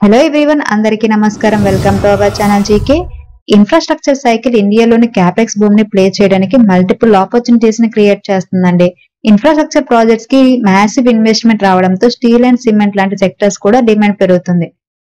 Hello everyone, అందరికీ నమస్కారం. Welcome to our channel GK. Infrastructure cycle ఇండియాలోని క్యాపెక్స్ భూమ్ ని ప్లే చేయడానికి మల్టిపుల్ ఆపర్చునిటీస్ ని క్రియేట్ చేస్తుందండి. ఇన్ఫ్రాస్ట్రక్చర్ ప్రాజెక్ట్స్ కి మ్యాసివ్ ఇన్వెస్ట్మెంట్ రావడంతో స్టీల్ అండ్ సిమెంట్ లాంటి సెక్టర్స్ కూడా డిమాండ్ పెరుగుతుంది.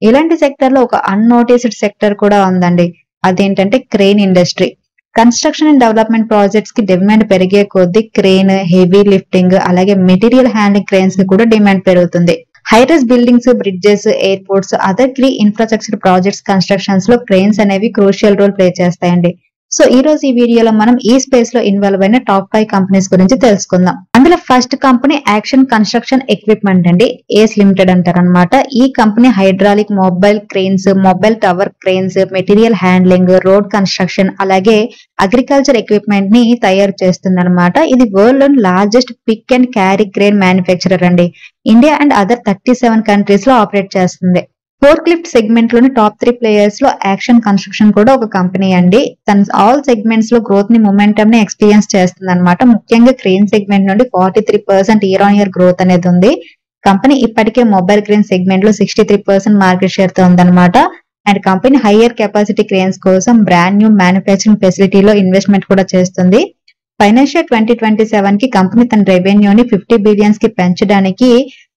ఇలాంటి సెక్టర్ లో ఒక అన్నోటిస్డ్ సెక్టర్ కూడా ఉందండి. అదేంటంటే crane industry. Construction and development projects కి డిమాండ్ పెరిగే కొద్దీ క్రెయిన్, హెవీ లిఫ్టింగ్, అలాగే మెటీరియల్ హ్యాండ్లింగ్ క్రెయిన్స్ కి కూడా డిమాండ్ పెరుగుతుంది. High rise buildings, bridges, airports, other key infrastructure projects constructions లో క్రెయిన్స్ అనేవి క్రూషియల్ రోల్ ప్లే చేస్తాయండి. సో ఈ రోజు ఈ వీడియోలో మనం ఈ స్పేస్ లో ఇన్వాల్వ్ అయిన టాప్ 5 కంపెనీస్ గురించి తెలుసుకుందాం. అందులో first company Action Construction Equipment అండి, ఏస్ లిమిటెడ్ అంటారనమాట. ఈ company hydraulic mobile cranes, mobile tower cranes, material handling, road construction, అలాగే అగ్రికల్చర్ ఎక్విప్మెంట్ ని తయారు చేస్తుందన్నమాట. ఇది వరల్డ్ లోని largest pick and carry crane manufacturer అండి. ఇండియా అండ్ అదర్ 37 కంట్రీస్ లో ఆపరేట్ చేస్తుంది. ఫోర్క్ లిఫ్ట్ సెగ్మెంట్ లోని టాప్ 3 ప్లేయర్స్ లో యాక్షన్ కన్స్ట్రక్షన్ కూడా ఒక కంపెనీ అండి. తన ఆల్ సెగ్మెంట్స్ లో గ్రోత్ ని, మొమెంటమ్ ని ఎక్స్పీరియన్స్ చేస్తుంది అనమాట. ముఖ్యంగా క్రెయిన్ సెగ్మెంట్ నుండి 43% ఇయర్ ఆన్ ఇయర్ గ్రోత్ అనేది ఉంది. కంపెనీ ఇప్పటికే మొబైల్ క్రెయిన్ సెగ్మెంట్ లో 63% మార్కెట్ షేర్ తో ఉందన్నమాట. And company hire capacity cranes కోసం బ్రాండ్ న్యూ మ్యానుఫ్యాక్చరింగ్ ఫెసిలిటీలో ఇన్వెస్ట్మెంట్ కూడా చేస్తుంది. ఫైనాన్షియల్ 2027 కి కంపెనీ తన రెవెన్యూని 50 బిలియన్స్ కి పెంచడానికి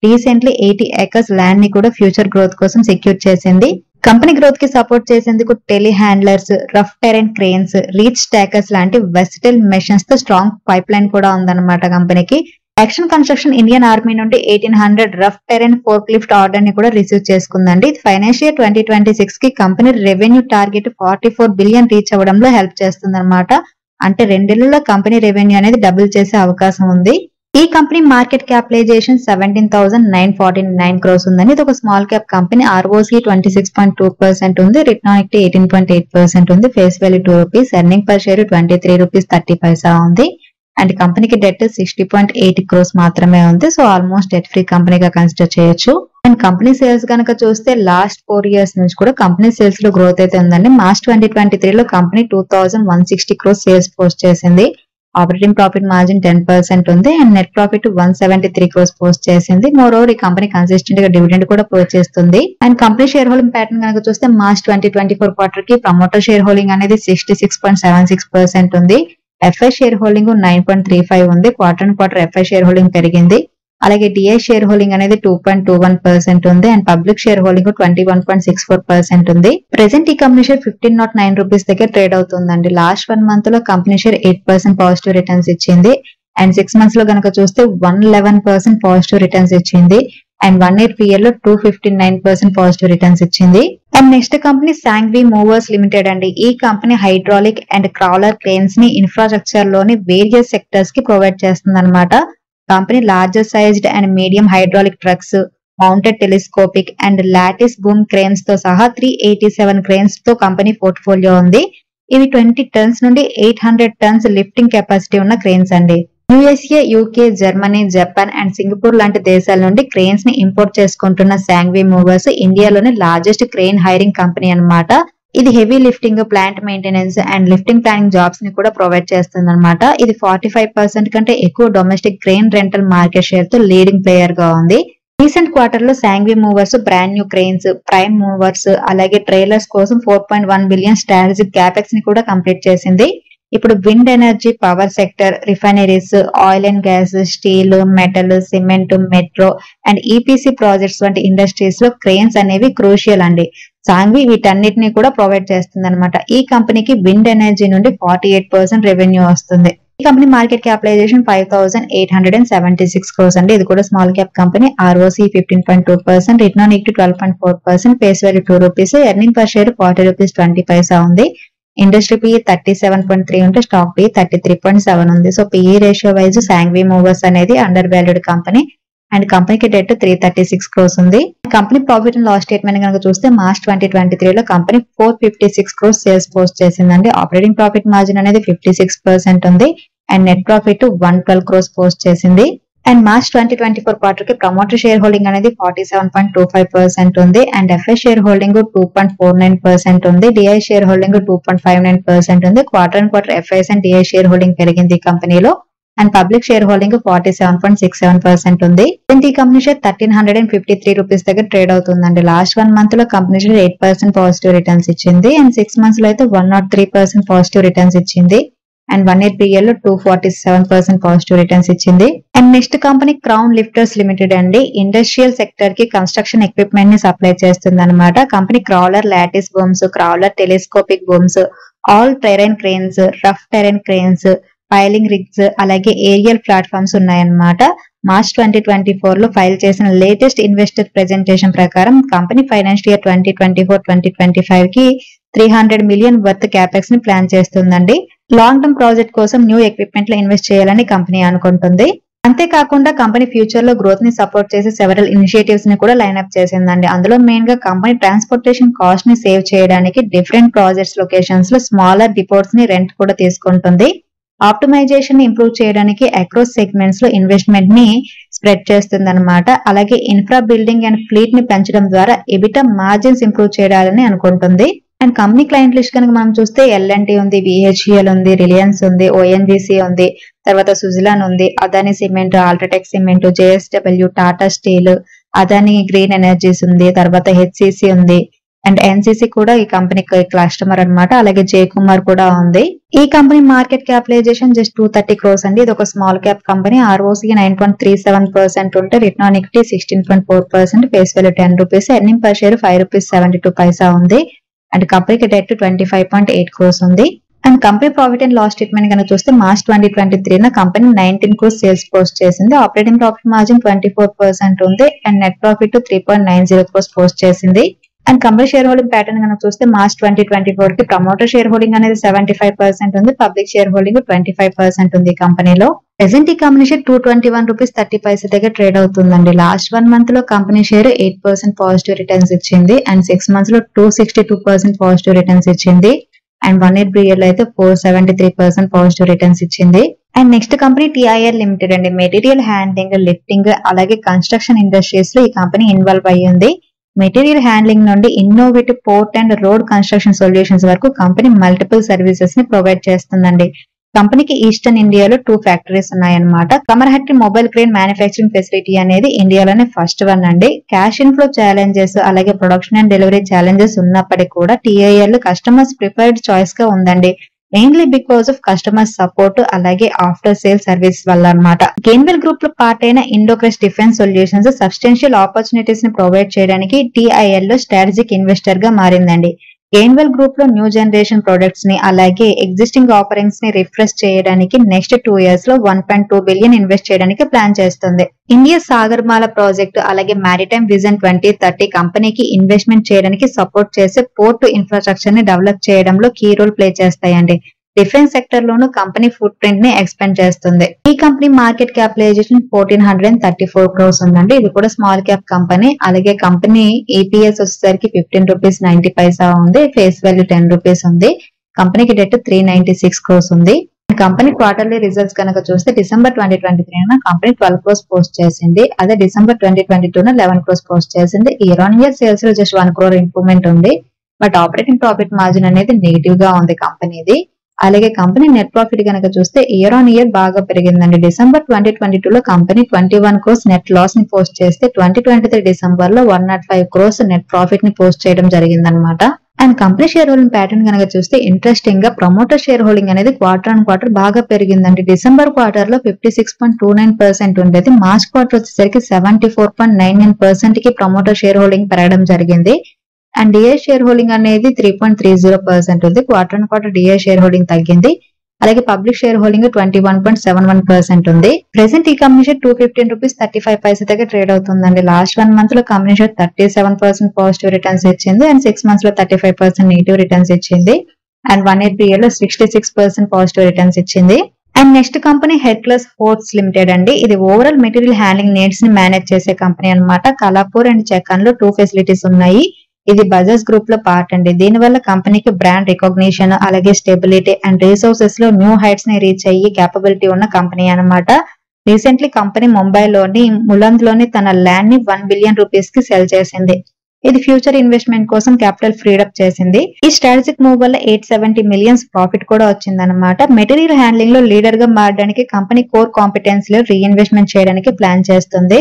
రీసెంట్లీ 80 ఏకర్స్ ల్యాండ్ ని కూడా ఫ్యూచర్ గ్రోత్ కోసం సెక్యూర్ చేసింది. కంపెనీ గ్రోత్ కి సపోర్ట్ చేసేందుకు tele handlers, rough terrain cranes, reach stackers లాంటి వెస్టైల్ మెషిన్స్ తో స్ట్రాంగ్ పైప్ లైన్ కూడా ఉందన్నమాట కంపెనీకి. యాక్షన్ కన్స్ట్రక్షన్ ఇండియన్ ఆర్మీ నుండి 1800 rough terrain forklift order ని కూడా రిసీవ్ చేసుకుందండి. ఫైనాన్షియల్ 2026 కి company revenue target 44 billion reach అవ్వడంలో హెల్ప్ చేస్తుంది అనమాట. అంటే 2 ఏళ్లలో కంపెనీ రెవెన్యూ అనేది డబుల్ చేసే అవకాశం ఉంది. ఈ కంపెనీ మార్కెట్ క్యాపిటలైజేషన్ 17,949 crores ఉందని. ఇది ఒక స్మాల్ క్యాప్ కంపెనీ. ROCE 26.2% ఉంది. రిటర్న్ ఆన్ ఈక్విటీ 18.8% ఉంది. Face value ₹2, earning per share ₹23.30 ఉంది. అండ్ కంపెనీకి డెట్ 60.8 crores మాత్రమే ఉంది. సో ఆల్మోస్ట్ డెట్ ఫ్రీ కంపెనీగా కన్సిడర్ చేయొచ్చు. అండ్ కంపెనీ సేల్స్ కనుక చూస్తే లాస్ట్ 4 years నుంచి కూడా కంపెనీ సేల్స్ లో గ్రోత్ అయితే ఉందండి. మార్చ్ 2023 లో కంపెనీ 2160 crores సేల్స్ పోస్ట్ చేసింది. ఆపరేటింగ్ ప్రాఫిట్ మార్జిన్ 10% ఉంది. And net profit 173 crores post చేసింది. మోర్ ఓవర్ ఈ కంపెనీ కన్సిస్టెంట్ గా డివిడెండ్ కూడా పే చేస్తుంది. And company share holding pattern కనుక చూస్తే మార్చ్ 2024 క్వార్టర్ కి ప్రమోటర్ షేర్ హోల్డింగ్ అనేది 66.76% ఉంది. ఎఫ్ఐ షేర్ హోల్డింగ్ 9.35 ఉంది. Quarter and quarter FI share holding పెరిగింది. అలాగే డిఐ షేర్ హోల్డింగ్ అనేది 2.21% ఉంది. అండ్ పబ్లిక్ షేర్ హోల్డింగ్ 21.64% ఉంది. ప్రెసెంట్ ఈ కంపెనీ షేర్ ₹1509 దగ్గర ట్రేడ్ అవుతుందండి. లాస్ట్ 1 month లో కంపెనీ షేర్ 8% పాజిటివ్ రిటర్న్స్ ఇచ్చింది. అండ్ 6 months లో కనుక చూస్తే 111% పాజిటివ్ రిటర్న్స్ ఇచ్చింది. అండ్ 1 year PL లో 259% పాజిటివ్ రిటర్న్స్ ఇచ్చింది. And next company Sangvi movers limited అండి. ఈ company hydraulic and crawler cranes ని ఇన్ఫ్రాస్ట్రక్చర్ లోని వేరియస్ సెక్టర్స్ కి ప్రొవైడ్ చేస్తుంది అనమాట. Company larger sized and medium hydraulic trucks, mounted telescopic and lattice boom cranes తో సహా 387 క్రెయిన్స్ తో కంపెనీ పోర్ట్ఫోలియో ఉంది. ఇవి 20 tons నుండి 800 tons లిఫ్టింగ్ కెపాసిటీ ఉన్న క్రెయిన్స్ అండి. USA, UK, Germany, Japan and Singapore లాంటి దేశాల నుండి క్రెయిన్స్ ని ఇంపోర్ట్ చేసుకుంటున్న సాంగ్వి మూవర్స్ ఇండియాలోని లార్జెస్ట్ క్రెయిన్ హైరింగ్ కంపెనీ అన్నమాట. ఇది heavy lifting, plant maintenance and lifting planning jobs ని కూడా ప్రొవైడ్ చేస్తుంది అనమాట. ఇది 45% కంటే ఎక్కువ domestic crane rental market share తో లీడింగ్ ప్లేయర్ గా ఉంది. రీసెంట్ క్వార్టర్ లో Sangvi movers brand new cranes, prime movers, అలాగే ట్రైలర్స్ కోసం 4.1 బిలియన్ స్ట్రాటజిక్ క్యాపెక్స్ ని కూడా కంప్లీట్ చేసింది. ఇప్పుడు wind energy, power sector, refineries, oil and gas, steel, metal, cement, metro and EPC projects వంటి ఇండస్ట్రీస్ లో క్రెయిన్స్ అనేవి క్రూషియల్ అండి. సాంగ్వి వీటన్నిటిని కూడా ప్రొవైడ్ చేస్తుంది అనమాట. ఈ కంపెనీకి విండ్ ఎనర్జీ నుండి 48% రెవెన్యూ వస్తుంది. ఈ కంపెనీ మార్కెట్ క్యాపిటలైజేషన్ 5,876 crores అండి. ఇది కూడా small cap company. ROCE 15.2%, return on equity 12.4%, face value ₹2, earning per share ₹40.20 ఉంది. ఇండస్ట్రీ PE 37.3 ఉంటే స్టాక్ PE 33.7 ఉంది. So PE ratio wise Sanghvi Movers అనేది అండర్ వాల్యూడ్ కంపెనీ. అండ్ కంపెనీకి డెట్ 336 crores ఉంది. Company profit and loss statement కనుక చూస్తే March 2023 లో company 456 crores sales post చేసిందండి. ఆపరేటింగ్ ప్రాఫిట్ మార్జిన్ అనేది 56% ఉంది. And net profit 112 crores post చేసింది. అండ్ మార్చ్ 2024 క్వార్టర్ కి ప్రమోటర్ షేర్ హోల్డింగ్ అనేది 47.25% ఉంది. అండ్ ఎఫ్ఐ షేర్ హోల్డింగ్ 2.49% ఉంది. డిఐ షేర్ హోల్డింగ్ 2.59% ఉంది. Quarter and quarter FIs and DI share holding పెరిగింది కంపెనీలో. అండ్ పబ్లిక్ షేర్ హోల్డింగ్ 47.67% ఉంది. ఈ కంపెనీ షేర్ 1353 రూపీస్ దగ్గర ట్రేడ్ అవుతుందండి. లాస్ట్ 1 మంత్ లో కంపెనీ షేర్ 8% పాజిటివ్ రిటర్న్స్ ఇచ్చింది అండ్ 6 మంత్స్ లో అయితే 103% పాజిటివ్ రిటర్న్స్ ఇచ్చింది అండ్ 1 year పీరియడ్ లో 247% పాజిటివ్ రిటర్న్స్ ఇచ్చింది. And next company crown lifters limited అండి. ఇండస్ట్రియల్ సెక్టర్ కి కన్స్ట్రక్షన్ ఎక్విప్మెంట్ ని సప్లై చేస్తుంది అనమాట. కంపెనీ crawler lattice booms, crawler telescopic booms, all terrain cranes, rough terrain cranes, piling rigs అలాగే ఏరియల్ ప్లాట్ఫామ్స్ ఉన్నాయన్నమాట. మార్చ్ 2024 లో ఫైల్ చేసిన లేటెస్ట్ ఇన్వెస్టర్ ప్రెజెంటేషన్ ప్రకారం కంపెనీ ఫైనాన్షియల్ ఇయర్ 2024-2025 కి 300 మిలియన్ వర్త్ క్యాపెక్స్ ని ప్లాన్ చేస్తుందండి. లాంగ్ టర్మ్ ప్రాజెక్ట్ కోసం new equipment లో ఇన్వెస్ట్ చేయాలని కంపెనీ అనుకుంటుంది. అంతేకాకుండా కంపెనీ ఫ్యూచర్ లో గ్రోత్ ని సపోర్ట్ చేసే సెవెరల్ ఇనిషియేటివ్స్ ని కూడా లైన్ అప్ చేసిందండి. అందులో మెయిన్ గా కంపెనీ ట్రాన్స్పోర్టేషన్ కాస్ట్ ని సేవ్ చేయడానికి డిఫరెంట్ ప్రాజెక్ట్స్ లొకేషన్స్ లో స్మాలర్ డిపోట్స్ ని రెంట్ కూడా తీసుకుంటుంది. ఆప్టిమైజేషన్ ఇంప్రూవ్ చేయడానికి అక్రాస్ సెగ్మెంట్స్ లో ఇన్వెస్ట్మెంట్ ని స్ప్రెడ్ చేస్తుంది అనమాట. అలాగే ఇన్ఫ్రా బిల్డింగ్ అండ్ ఫ్లీట్ ని పెంచడం ద్వారా ఎబిటా మార్జిన్స్ ఇంప్రూవ్ చేయాలని అనుకుంటుంది. అండ్ కంపెనీ క్లయింట్ లిస్ట్ కనుక మనం చూస్తే L&T ఉంది, BHEL ఉంది, రిలయన్స్ ఉంది, ONGC ఉంది, తర్వాత సుజలాన్ ఉంది, Adani cement, UltraTech cement, JSW, Tata steel, Adani green energies ఉంది, తర్వాత HCC ఉంది అండ్ NCC కూడా ఈ కంపెనీకి కస్టమర్ అనమాట. అలాగే జయకుమార్ కూడా ఉంది. ఈ company market capitalisation just 230 crores అండి. ఇది ఒక స్మాల్ క్యాప్ కంపెనీ. ROC 9.37% ఉంటే return on equity 16.4%, face value 10 rupees, earning per share 5 rupees 72 పైసా ఉంది అండ్ కంపెనీకి డెట్ 25.8 crores ఉంది. And company profit and loss statement కనుక చూస్తే March 2023 company 19 crores sales post చేసింది. ఆపరేటింగ్ ప్రాఫిట్ మార్జిన్ 24% ఉంది and net profit 3.90 crores post చేసింది. And company share holding pattern కనుక చూస్తే మార్చ్ 2024 కి ప్రమోటర్ షేర్ హోల్డింగ్ అనేది 75% ఉంది, పబ్లిక్ షేర్ హోల్డింగ్ 25% ఉంది కంపెనీలో. ప్రెసెంట్ ఈ కంపెనీ షేర్ 221 రూపీస్ 30 పైసా దగ్గర ట్రేడ్ అవుతుందండి. లాస్ట్ 1 మంత్ లో కంపెనీ షేర్ 8% పాజిటివ్ రిటర్న్స్ ఇచ్చింది అండ్ 6 మంత్స్ లో 262% పాజిటివ్ రిటర్న్స్ ఇచ్చింది అండ్ 1 year పీరియడ్ లో అయితే 473% పాజిటివ్ రిటర్న్స్ ఇచ్చింది. And next company TIL limited అండి. మెటీరియల్ హ్యాండ్లింగ్, లిఫ్టింగ్ అలాగే కన్స్ట్రక్షన్ ఇండస్ట్రీస్ లో ఈ కంపెనీ ఇన్వాల్వ్ అయ్యింది. మెటీరియల్ హ్యాండ్లింగ్ నుండి innovative port and road construction solutions వరకు కంపెనీ మల్టిపుల్ సర్వీసెస్ ని ప్రొవైడ్ చేస్తుందండి. కంపెనీకి ఈస్టర్న్ ఇండియాలో 2 ఫ్యాక్టరీస్ ఉన్నాయన్నమాట. కమర్హట్టి మొబైల్ క్రేన్ మ్యానుఫ్యాక్చరింగ్ ఫెసిలిటీ అనేది ఇండియాలోనే ఫస్ట్ వన్ అండి. క్యాష్ ఇన్ఫ్లో ఛాలెంజెస్ అలాగే ప్రొడక్షన్ అండ్ డెలివరీ ఛాలెంజెస్ ఉన్నప్పటికీ కూడా TIL కస్టమర్స్ ప్రిఫర్డ్ చాయిస్ గా ఉందండి. Mainly because of customer support అలాగే ఆఫ్టర్ సేల్ సర్వీస్ వల్ల అనమాట. గెయిన్వెల్ గ్రూప్ లో పార్ట్ అయిన ఇండోక్రెస్ట్ డిఫెన్స్ సొల్యూషన్స్ సబ్స్టెన్షియల్ ఆపర్చునిటీస్ ని ప్రొవైడ్ చేయడానికి TIL లో స్ట్రాటజిక్ ఇన్వెస్టర్ గా మారిందండి. గెయిన్వెల్ గ్రూప్ లో న్యూ జనరేషన్ ప్రొడక్ట్స్ ని అలాగే ఎగ్జిస్టింగ్ ఆఫరింగ్స్ ని రిఫ్రెష్ చేయడానికి నెక్స్ట్ 2 years లో 1.2 బిలియన్ ఇన్వెస్ట్ చేయడానికి ప్లాన్ చేస్తుంది. ఇండియా సాగర్మాల ప్రాజెక్టు అలాగే మారిటైమ్ విజన్ 2030 కంపెనీకి ఇన్వెస్ట్మెంట్ చేయడానికి సపోర్ట్ చేసే పోర్ట్ ఇన్ఫ్రాస్ట్రక్చర్ ని డెవలప్ చేయడంలో కీ రోల్ ప్లే చేస్తాయండి. డిఫెన్స్ సెక్టర్ లోను కంపెనీ ఫుట్ ప్రింట్ ని ఎక్స్పెండ్ చేస్తుంది. ఈ కంపెనీ మార్కెట్ క్యాపిటలైజేషన్ 1434 crores ఉందండి. ఇది కూడా స్మాల్ క్యాప్ కంపెనీ. అలాగే కంపెనీ EPS వచ్చేసరికి 15 రూపీస్ 90 పైసా ఉంది, ఫేస్ వాల్యూ 10 రూపీస్ ఉంది. కంపెనీకి డెట్ 396 crores ఉంది. కంపెనీ క్వార్టర్లీ రిజల్ట్స్ కనుక చూస్తే డిసెంబర్ 2023 కంపెనీ 12 crores పోస్ట్ చేసింది. అదే డిసెంబర్ 2022 11 crores పోస్ట్ చేసింది. ఇయర్ ఆన్ ఇయర్ సేల్స్ లో జస్ట్ 1 crore ఇంప్రూవ్మెంట్ ఉంది. బట్ ఆపరేటింగ్ ప్రాఫిట్ మార్జిన్ అనేది నెగిటివ్ గా ఉంది కంపెనీది. అలాగే కంపెనీ నెట్ ప్రాఫిట్ కనుక చూస్తే ఇయర్ ఆన్ ఇయర్ బాగా పెరిగిందండి. డిసెంబర్ 2022 లో కంపెనీ 21 crores నెట్ లాస్ ని పోస్ట్ చేస్తే 2023 డిసెంబర్ లో 105 crores నెట్ ప్రాఫిట్ ని పోస్ట్ చేయడం జరిగిందనమాట. And company share holding pattern కనుక చూస్తే ఇంట్రెస్టింగ్ గా ప్రమోటర్ షేర్ హోల్డింగ్ అనేది క్వార్టర్ ఆన్ క్వార్టర్ బాగా పెరిగిందండి. డిసెంబర్ క్వార్టర్ లో 56.29% ఉండేది. మార్చ్ క్వార్టర్ వచ్చేసరికి 74.99% కి ప్రమోటర్ షేర్ హోల్డింగ్ పెరగడం జరిగింది. అండ్ డిఐ షేర్ హోల్డింగ్ అనేది 3.30% ఉంది. Quarter on quarter DI share holding తగ్గింది. అలాగే పబ్లిక్ షేర్ హోల్డింగ్ 21.71% ఉంది. ప్రెసెంట్ ఈ కంపెనీ షేర్ 215 రూపీస్ 35 పైసా దగ్గర ట్రేడ్ అవుతుందండి. లాస్ట్ 1 మంత్ లో కంపెనీ షేర్ 37% పాజిటివ్ రిటర్న్స్ ఇచ్చింది అండ్ 6 months లో 35% నెగిటివ్ రిటర్న్స్ ఇచ్చింది అండ్ 1 year పీరియడ్ లో 66% పాజిటివ్ రిటర్న్స్ ఇచ్చింది. And next company Hercules ports limited అండి. ఇది ఓవరాల్ మెటీరియల్ హ్యాండ్లింగ్ నీడ్స్ ని మేనేజ్ చేసే కంపెనీ అనమాట. కలాపూర్ అండ్ చెక్కన్ లో 2 ఫెసిలిటీస్ ఉన్నాయి. ఇది బజాజ్ గ్రూప్ లో పార్ట్ అండి. దీని వల్ల కంపెనీకి బ్రాండ్ రికగ్నిషన్ అలాగే స్టెబిలిటీ అండ్ రిసోర్సెస్ లో న్యూ హైట్స్ ని రీచ్ అయ్యి కేపబిలిటీ ఉన్న కంపెనీ అనమాట. రీసెంట్లీ కంపెనీ ముంబైలోని ములంద్ లోని తన ల్యాండ్ ని 1 billion రూపీస్ కి సెల్ చేసింది. ఇది ఫ్యూచర్ ఇన్వెస్ట్మెంట్ కోసం క్యాపిటల్ ఫ్రీడప్ చేసింది. ఈ స్ట్రాటజిక్ మూవ్ వల్ల 870 మిలియన్స్ ప్రాఫిట్ కూడా వచ్చిందన్నమాట. మెటీరియల్ హ్యాండ్లింగ్ లో లీడర్ గా మారడానికి కంపెనీ కోర్ కాంపిటెన్స్ లో రీఇన్వెస్ట్మెంట్ చేయడానికి ప్లాన్ చేస్తుంది.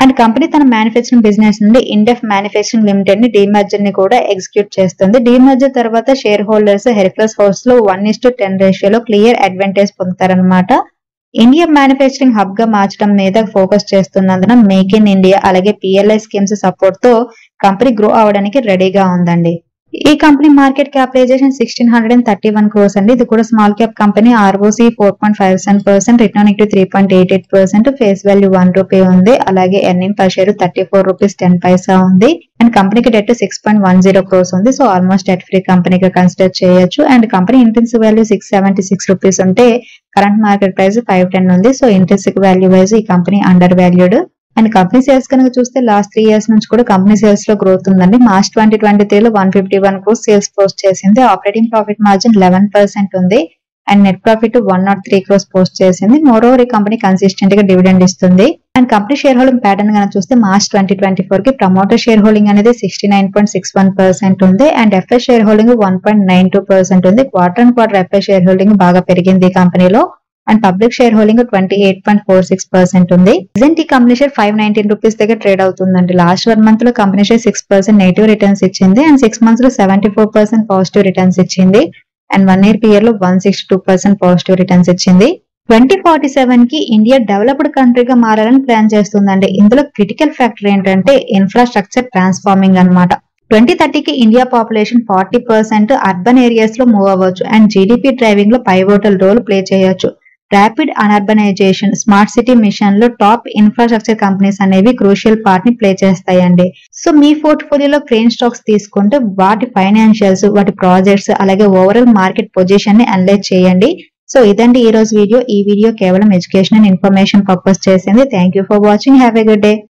అండ్ కంపెనీ తన మ్యానుఫ్యాక్చరింగ్ బిజినెస్ నుండి ఇండెఫ్ మ్యానుఫ్యాక్చరింగ్ లిమిటెడ్ ని డీమర్జర్ ని కూడా ఎగ్జిక్యూట్ చేస్తుంది. డీమర్జర్ తర్వాత షేర్ హోల్డర్స్ హెర్క్యులస్ హౌస్ లో 1:10 రేషియోలో క్లియర్ అడ్వాంటేజ్ పొందుతారనమాట. ఇండియా మ్యానుఫ్యాక్చరింగ్ హబ్ గా మార్చడం మీద ఫోకస్ చేస్తున్నందున మేక్ ఇన్ ఇండియా అలాగే PLI స్కీమ్స్ సపోర్ట్ తో కంపెనీ గ్రో అవడానికి రెడీగా ఉందండి. ఈ కంపెనీ మార్కెట్ క్యాపిటలైజేషన్ 1631 క్రోర్స్ అండి. ఇది కూడా small cap company. ROC 4.57%, return on equity 3.88%, face value 1 rupee ఉంది. అలాగే ఎర్నింగ్ పర్ షేర్ 34 రూపీస్ 10 పైసా ఉంది. అండ్ కంపెనీకి డెట్ 6.10 క్రోర్స్ ఉంది. సో ఆల్మోస్ట్ డెట్ ఫ్రీ కంపెనీగా కన్సిడర్ చేయొచ్చు. And company intrinsic value 676 rupees ఉంటే కరెంట్ మార్కెట్ ప్రైస్ 510 ఉంది. సో ఇంట్రెన్సిక్ వాల్యూ వైజ్ ఈ company undervalued. And company sales కనుక చూస్తే లాస్ట్ 3 ఇయర్స్ నుంచి కూడా కంపెనీ సేల్స్ లో గ్రోత్ ఉందండి. మార్చ్ 2023 లో 151 క్రోర్స్ సేల్స్ పోస్ట్ చేసింది. ఆపరేటింగ్ ప్రాఫిట్ మార్జిన్ 11% ఉంది. And net profit 103 crores post చేసింది. మోర్ ఓవర్ ఈ కంపెనీ కన్సిస్టెంట్ గా డివిడెండ్ ఇస్తుంది. And company share holding pattern కనుక చూస్తే మార్చ్ 2024 కి ప్రమోటర్ షేర్ హోల్డింగ్ అనేది 69.61% ఉంది. అండ్ FS షేర్ హోల్డింగ్ 1.92% ఉంది. Quarter and quarter FS share holding బాగా పెరిగింది ఈ కంపెనీలో. అండ్ పబ్లిక్ షేర్ హోల్డింగ్ 28.46% ఉంది. ప్రెజెంట్ ఈ కంపెనీ షేర్ 519 రూపీస్ దగ్గర ట్రేడ్ అవుతుందండి. లాస్ట్ 1 మంత్ లో కంపెనీ షేర్ 6% నెగిటివ్ రిటర్న్స్ ఇచ్చింది. అండ్ 6 మంత్స్ లో 74% పాజిటివ్ రిటర్న్స్ ఇచ్చింది. అండ్ 1 year పీరియడ్ లో 162% పాజిటివ్ రిటర్న్స్ ఇచ్చింది. 2047 కి ఇండియా డెవలప్డ్ కంట్రీగా మారాలని ప్లాన్ చేస్తుందండి. ఇందులో క్రిటికల్ ఫ్యాక్టర్ ఏంటంటే ఇన్ఫ్రాస్ట్రక్చర్ ట్రాన్స్ఫార్మింగ్ అన్నమాట. 2030కి ఇండియా పాపులేషన్ 40% అర్బన్ ఏరియాస్ లో మూవ్ అవ్వచ్చు. అండ్ జీడీపీ డ్రైవింగ్ లో పైవోటల్ రోల్ ప్లే చేయొచ్చు. ర్యాపిడ్ అన్అర్బనైజేషన్, స్మార్ట్ సిటీ మిషన్ లో టాప్ ఇన్ఫ్రాస్ట్రక్చర్ కంపెనీస్ అనేవి క్రూషియల్ పార్ట్ ని ప్లే చేస్తాయండి. సో మీ పోర్ట్ఫోలియోలో క్రెయిన్ స్టాక్స్ తీసుకుంటే వాటి ఫైనాన్షియల్స్, వాటి ప్రాజెక్ట్స్ అలాగే ఓవరాల్ మార్కెట్ పొజిషన్ ని అనలైజ్ చేయండి. సో ఇదండి ఈ రోజు వీడియో. ఈ వీడియో కేవలం ఎడ్యుకేషన్ అండ్ ఇన్ఫర్మేషన్ పర్పస్ చేసింది. Thank you for watching. Have a good day.